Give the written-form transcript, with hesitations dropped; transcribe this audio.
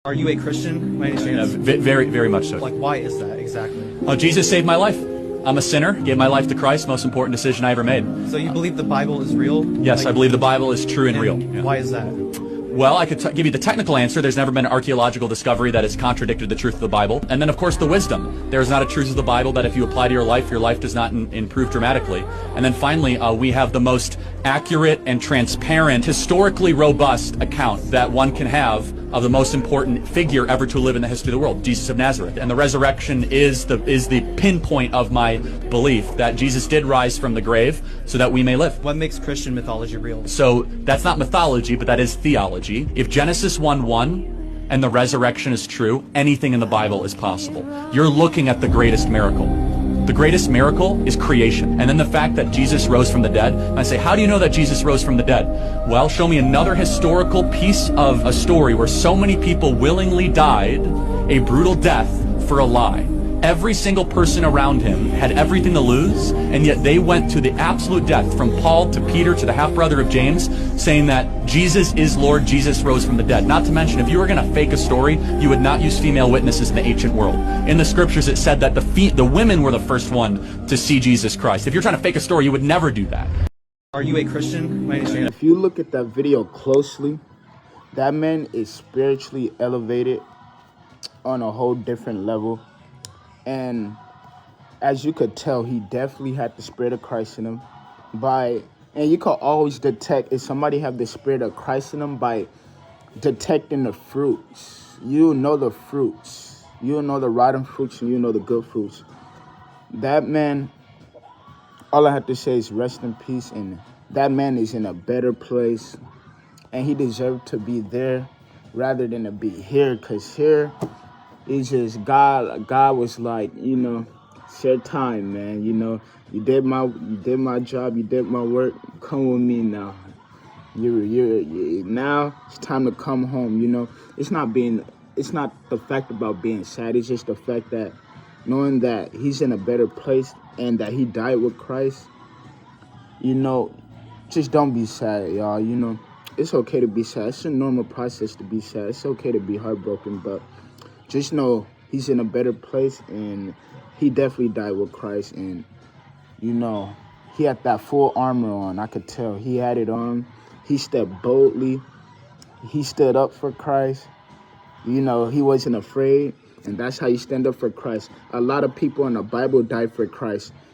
Are you a Christian by any Yeah, chance? very, very much so. Like, why is that exactly? Jesus saved my life. I'm a sinner, gave my life to Christ, most important decision I ever made. So you believe the Bible is real? Yes, I believe the Bible is true and real. Yeah. Why is that? Well, I could give you the technical answer. There's never been an archaeological discovery that has contradicted the truth of the Bible. And then, of course, the wisdom. There is not a truth of the Bible that if you apply to your life does not improve dramatically. And then finally, we have the most accurate and transparent, historically robust account that one can have of the most important figure ever to live in the history of the world, Jesus of Nazareth. And the resurrection is the pinpoint of my belief that Jesus did rise from the grave so that we may live. What makes Christian mythology real? So that's not mythology, but that is theology. If Genesis 1:1 and the resurrection is true, anything in the Bible is possible. You're looking at the greatest miracle. The greatest miracle is creation. And then the fact that Jesus rose from the dead. And I say, how do you know that Jesus rose from the dead? Well, show me another historical piece of a story where so many people willingly died a brutal death for a lie. Every single person around him had everything to lose, and yet they went to the absolute death, from Paul to Peter to the half-brother of James, saying that Jesus is Lord, Jesus rose from the dead. Not to mention, if you were going to fake a story, you would not use female witnesses in the ancient world. In the scriptures, it said that the women were the first one to see Jesus Christ. If you're trying to fake a story, you would never do that. Are you a Christian by any chance? If you look at that video closely, that man is spiritually elevated on a whole different level. And as you could tell, he definitely had the Spirit of Christ in him. And you can always detect if somebody have the Spirit of Christ in them by detecting the fruits. You know the fruits. You know the rotten fruits and you know the good fruits. That man, all I have to say is rest in peace. And that man is in a better place. And he deserved to be there rather than to be here. Because here, it's just God was like, it's your time, man. You did my job, you did my work. Come with me now. Now it's time to come home. It's not the fact about being sad. It's just the fact that knowing that he's in a better place and that he died with Christ. Just don't be sad, y'all. It's okay to be sad. It's a normal process to be sad. It's okay to be heartbroken, but just know he's in a better place, and he definitely died with Christ. And, he had that full armor on. I could tell. He had it on. He stepped boldly. He stood up for Christ. He wasn't afraid. And that's how you stand up for Christ. A lot of people in the Bible died for Christ.